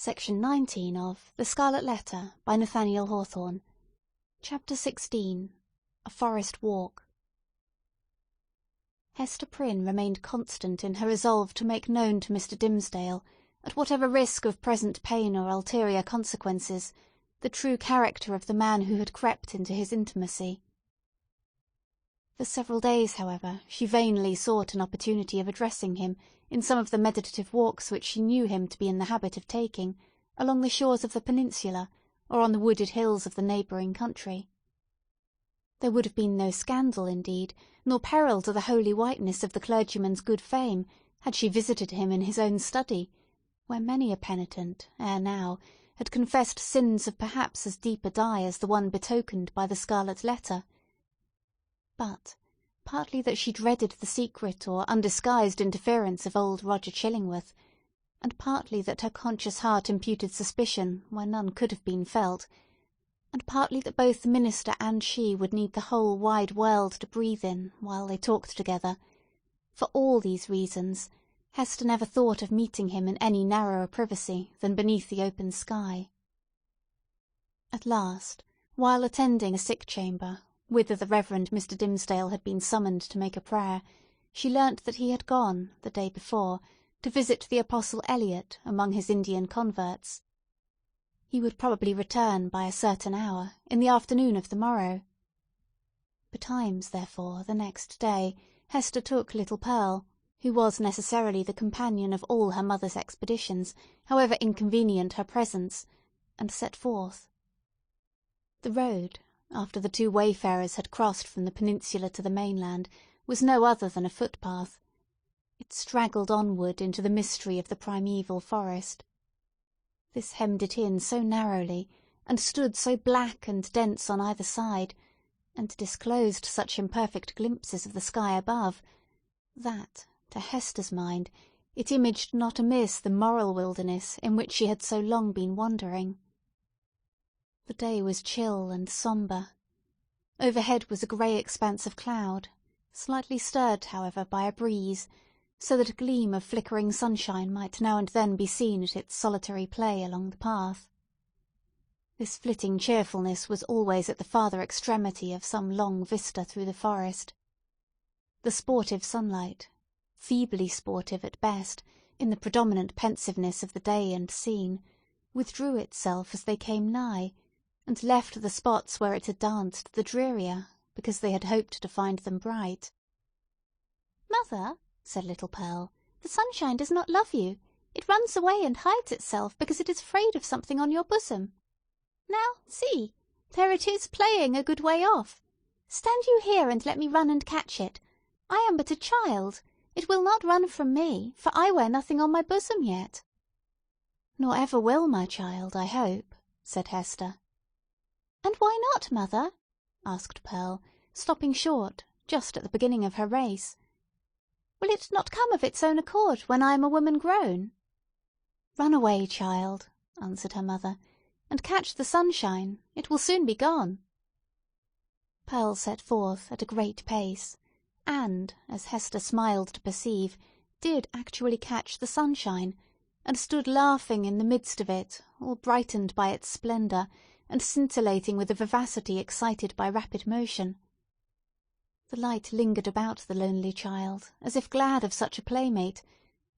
Section 19 of The Scarlet Letter by Nathaniel Hawthorne. Chapter 16. A Forest Walk. Hester Prynne remained constant in her resolve to make known to Mr. Dimmesdale, at whatever risk of present pain or ulterior consequences, the true character of the man who had crept into his intimacy. For several days, however, she vainly sought an opportunity of addressing him in some of the meditative walks which she knew him to be in the habit of taking, along the shores of the peninsula, or on the wooded hills of the neighbouring country. There would have been no scandal, indeed, nor peril to the holy whiteness of the clergyman's good fame, had she visited him in his own study, where many a penitent, ere now, had confessed sins of perhaps as deep a dye as the one betokened by the Scarlet Letter. But, partly that she dreaded the secret or undisguised interference of old Roger Chillingworth, and partly that her conscious heart imputed suspicion where none could have been felt, and partly that both the minister and she would need the whole wide world to breathe in while they talked together, for all these reasons, Hester never thought of meeting him in any narrower privacy than beneath the open sky. At last, while attending a sick chamber, whither the Reverend Mr. Dimmesdale had been summoned to make a prayer, she learnt that he had gone, the day before, to visit the Apostle Eliot among his Indian converts. He would probably return by a certain hour, in the afternoon of the morrow. Betimes, therefore, the next day, Hester took little Pearl, who was necessarily the companion of all her mother's expeditions, however inconvenient her presence, and set forth. The road, after the two wayfarers had crossed from the peninsula to the mainland, was no other than a footpath. It straggled onward into the mystery of the primeval forest. This hemmed it in so narrowly, and stood so black and dense on either side, and disclosed such imperfect glimpses of the sky above, that, to Hester's mind, it imaged not amiss the moral wilderness in which she had so long been wandering. The day was chill and sombre. Overhead was a grey expanse of cloud, slightly stirred, however, by a breeze, so that a gleam of flickering sunshine might now and then be seen at its solitary play along the path. This flitting cheerfulness was always at the farther extremity of some long vista through the forest. The sportive sunlight, feebly sportive at best, in the predominant pensiveness of the day and scene, withdrew itself as they came nigh, and left the spots where it had danced the drearier, because they had hoped to find them bright. "Mother," said little Pearl, "the sunshine does not love you. It runs away and hides itself because it is afraid of something on your bosom. Now, see, there it is playing a good way off. Stand you here and let me run and catch it. I am but a child. It will not run from me, for I wear nothing on my bosom yet." "Nor ever will, my child, I hope," said Hester. "And why not, mother?" asked Pearl, stopping short, just at the beginning of her race. "Will it not come of its own accord when I am a woman grown?" "Run away, child," answered her mother, "and catch the sunshine. It will soon be gone." Pearl set forth at a great pace, and, as Hester smiled to perceive, did actually catch the sunshine, and stood laughing in the midst of it, all brightened by its splendour, and scintillating with a vivacity excited by rapid motion. The light lingered about the lonely child, as if glad of such a playmate,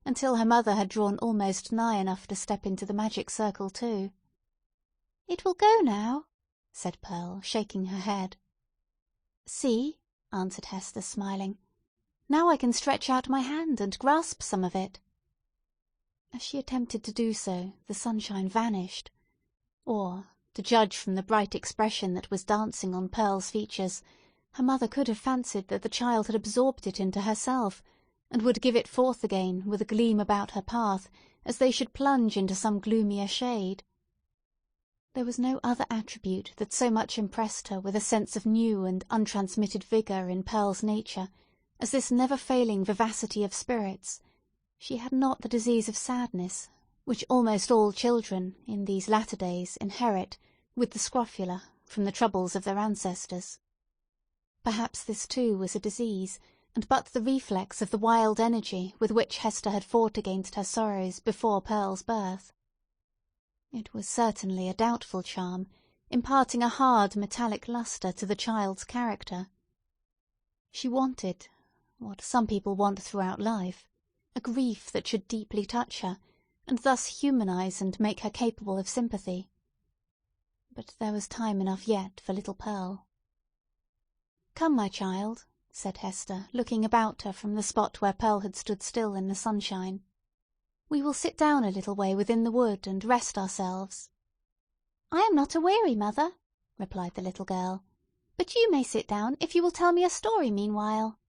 until her mother had drawn almost nigh enough to step into the magic circle too. "It will go now," said Pearl, shaking her head. "See," answered Hester, smiling. "Now I can stretch out my hand and grasp some of it." As she attempted to do so, the sunshine vanished, or, to judge from the bright expression that was dancing on Pearl's features, her mother could have fancied that the child had absorbed it into herself, and would give it forth again with a gleam about her path, as they should plunge into some gloomier shade. There was no other attribute that so much impressed her with a sense of new and untransmitted vigour in Pearl's nature as this never-failing vivacity of spirits. She had not the disease of sadness, which almost all children, in these latter days, inherit, with the scrofula, from the troubles of their ancestors. Perhaps this too was a disease, and but the reflex of the wild energy with which Hester had fought against her sorrows before Pearl's birth. It was certainly a doubtful charm, imparting a hard metallic lustre to the child's character. She wanted, what some people want throughout life, a grief that should deeply touch her, and thus humanise and make her capable of sympathy. But there was time enough yet for little Pearl. "Come, my child," said Hester, looking about her from the spot where Pearl had stood still in the sunshine. "We will sit down a little way within the wood and rest ourselves." "I am not aweary, mother," replied the little girl. "But you may sit down if you will tell me a story meanwhile."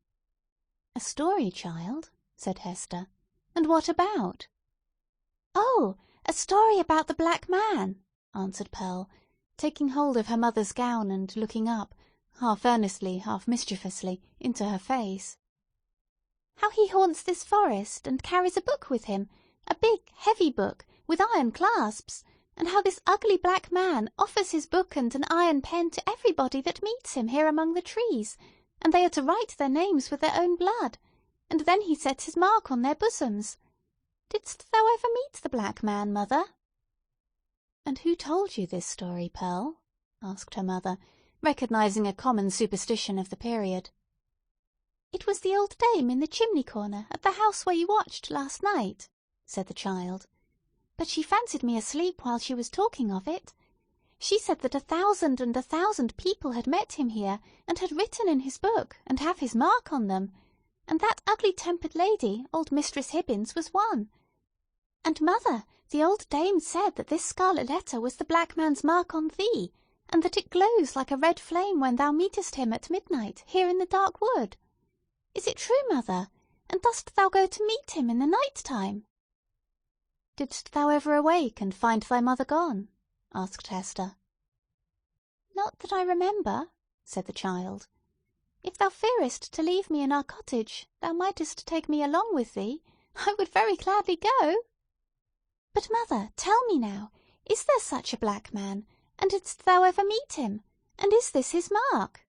"A story, child?" said Hester. "And what about?" "Oh, a story about the Black Man," answered Pearl, taking hold of her mother's gown and looking up, half earnestly, half mischievously, into her face. "How he haunts this forest, and carries a book with him, a big, heavy book, with iron clasps, and how this ugly Black Man offers his book and an iron pen to everybody that meets him here among the trees, and they are to write their names with their own blood, and then he sets his mark on their bosoms. Didst thou ever meet the Black Man, mother?" "And who told you this story, Pearl?" asked her mother, recognizing a common superstition of the period. "It was the old dame in the chimney corner at the house where you watched last night," said the child. "But she fancied me asleep while she was talking of it. She said that 1,000 and 1,000 people had met him here, and had written in his book, and have his mark on them, and that ugly-tempered lady, old Mistress Hibbins, was one. And, mother, the old dame said that this scarlet letter was the Black Man's mark on thee, and that it glows like a red flame when thou meetest him at midnight here in the dark wood. Is it true, mother? And dost thou go to meet him in the night-time?" "Didst thou ever awake and find thy mother gone?" asked Hester. "Not that I remember," said the child. "If thou fearest to leave me in our cottage, thou mightest take me along with thee. I would very gladly go. But, mother, tell me now, is there such a Black Man, and didst thou ever meet him, and is this his mark?"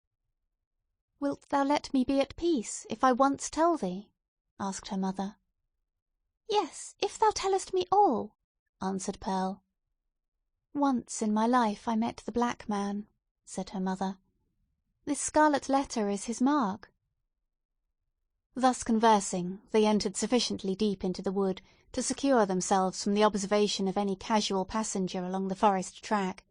"Wilt thou let me be at peace, if I once tell thee?" asked her mother. "Yes, if thou tellest me all," answered Pearl. "Once in my life I met the Black Man," said her mother. "This scarlet letter is his mark." Thus conversing, they entered sufficiently deep into the wood to secure themselves from the observation of any casual passenger along the forest track.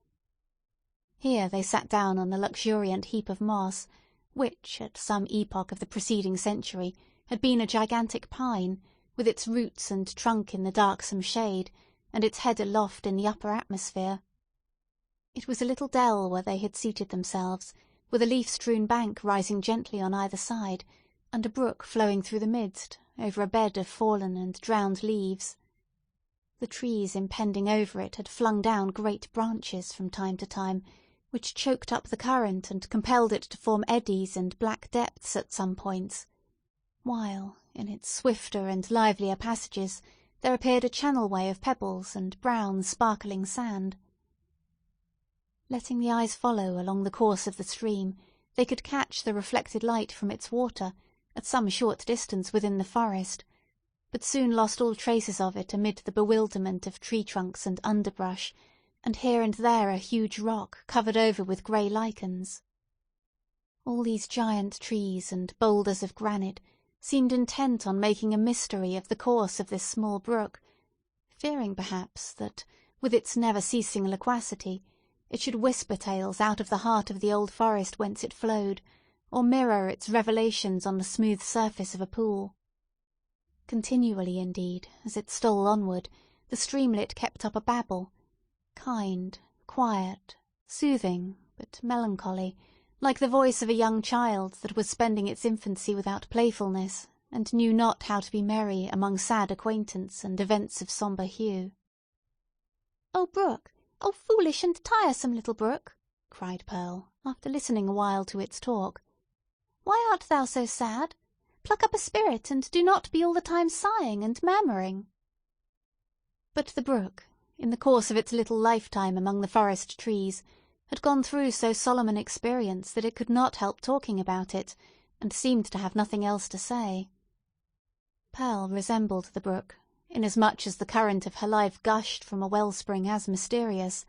Here they sat down on a luxuriant heap of moss, which, at some epoch of the preceding century, had been a gigantic pine, with its roots and trunk in the darksome shade, and its head aloft in the upper atmosphere. It was a little dell where they had seated themselves, with a leaf-strewn bank rising gently on either side, and a brook flowing through the midst, over a bed of fallen and drowned leaves. The trees impending over it had flung down great branches from time to time, which choked up the current and compelled it to form eddies and black depths at some points, while, in its swifter and livelier passages, there appeared a channel-way of pebbles and brown, sparkling sand. Letting the eyes follow along the course of the stream, they could catch the reflected light from its water, at some short distance within the forest, but soon lost all traces of it amid the bewilderment of tree-trunks and underbrush, and here and there a huge rock covered over with grey lichens. All these giant trees and boulders of granite seemed intent on making a mystery of the course of this small brook, fearing perhaps that, with its never-ceasing loquacity, it should whisper tales out of the heart of the old forest whence it flowed, or mirror its revelations on the smooth surface of a pool. Continually, indeed, as it stole onward, the streamlet kept up a babble, kind, quiet, soothing, but melancholy, like the voice of a young child that was spending its infancy without playfulness, and knew not how to be merry among sad acquaintance and events of sombre hue. "Oh, brook! Oh, foolish and tiresome little brook!" cried Pearl, after listening a while to its talk. "Why art thou so sad? Pluck up a spirit, and do not be all the time sighing and murmuring." But the brook, in the course of its little lifetime among the forest trees, had gone through so solemn an experience that it could not help talking about it, and seemed to have nothing else to say. Pearl resembled the brook, inasmuch as the current of her life gushed from a wellspring as mysterious,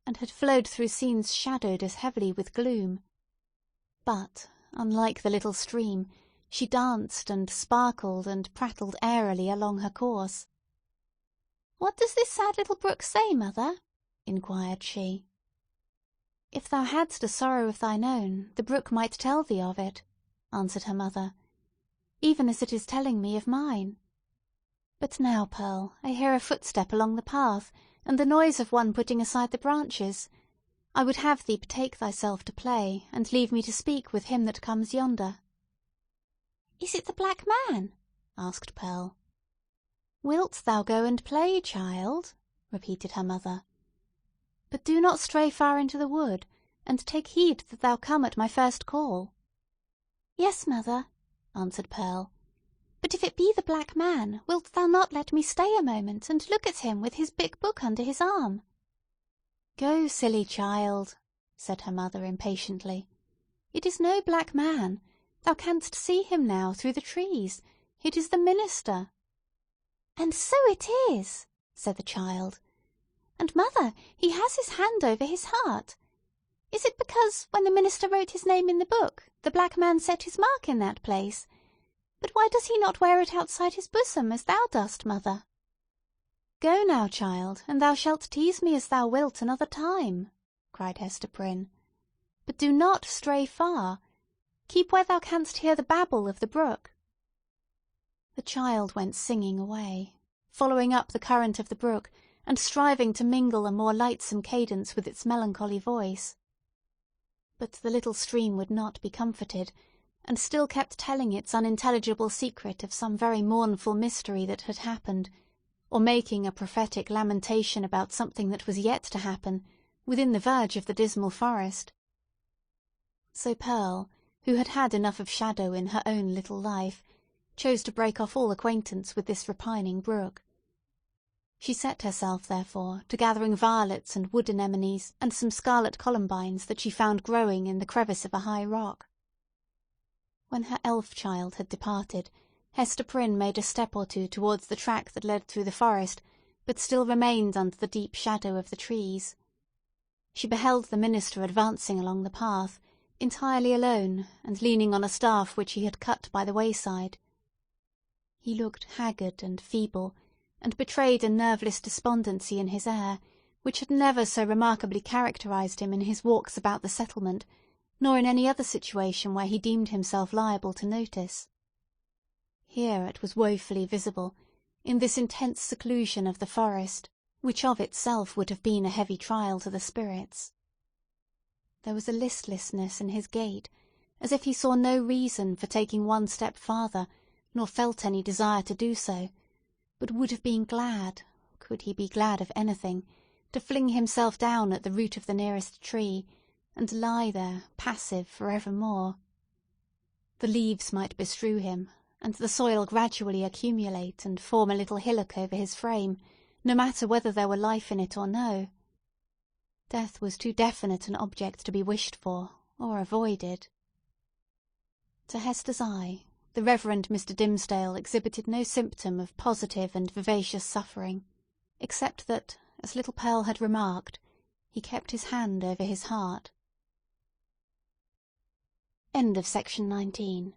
and had flowed through scenes shadowed as heavily with gloom. But, unlike the little stream, she danced and sparkled and prattled airily along her course. "What does this sad little brook say, mother?" inquired she. "If thou hadst a sorrow of thine own, the brook might tell thee of it," answered her mother, "even as it is telling me of mine. But now, Pearl, I hear a footstep along the path, and the noise of one putting aside the branches. I would have thee betake thyself to play, and leave me to speak with him that comes yonder." "Is it the black man?" asked Pearl. "Wilt thou go and play, child?" repeated her mother. "But do not stray far into the wood, and take heed that thou come at my first call." "Yes, mother," answered Pearl. "But if it be the black man, wilt thou not let me stay a moment and look at him with his big book under his arm?" "Go, silly child," said her mother impatiently. "It is no black man. Thou canst see him now through the trees. It is the minister." "And so it is," said the child. "And, mother, he has his hand over his heart. Is it because, when the minister wrote his name in the book, the black man set his mark in that place? But why does he not wear it outside his bosom, as thou dost, mother?" "Go now, child, and thou shalt tease me as thou wilt another time," cried Hester Prynne. "But do not stray far. Keep where thou canst hear the babble of the brook." The child went singing away, following up the current of the brook, and striving to mingle a more lightsome cadence with its melancholy voice. But the little stream would not be comforted, and still kept telling its unintelligible secret of some very mournful mystery that had happened, or making a prophetic lamentation about something that was yet to happen, within the verge of the dismal forest. So Pearl, who had had enough of shadow in her own little life, chose to break off all acquaintance with this repining brook. She set herself, therefore, to gathering violets and wood anemones and some scarlet columbines that she found growing in the crevice of a high rock. When her elf child had departed, Hester Prynne made a step or two towards the track that led through the forest, but still remained under the deep shadow of the trees. She beheld the minister advancing along the path, entirely alone, and leaning on a staff which he had cut by the wayside. He looked haggard and feeble, and betrayed a nerveless despondency in his air, which had never so remarkably characterized him in his walks about the settlement, nor in any other situation where he deemed himself liable to notice. Here it was woefully visible, in this intense seclusion of the forest, which of itself would have been a heavy trial to the spirits. There was a listlessness in his gait, as if he saw no reason for taking one step farther, nor felt any desire to do so, but would have been glad, could he be glad of anything, to fling himself down at the root of the nearest tree, and lie there, passive for evermore. The leaves might bestrew him, and the soil gradually accumulate and form a little hillock over his frame, no matter whether there were life in it or no. Death was too definite an object to be wished for, or avoided. To Hester's eye, the Reverend Mr. Dimmesdale exhibited no symptom of positive and vivacious suffering, except that, as little Pearl had remarked, he kept his hand over his heart. End of Section 19.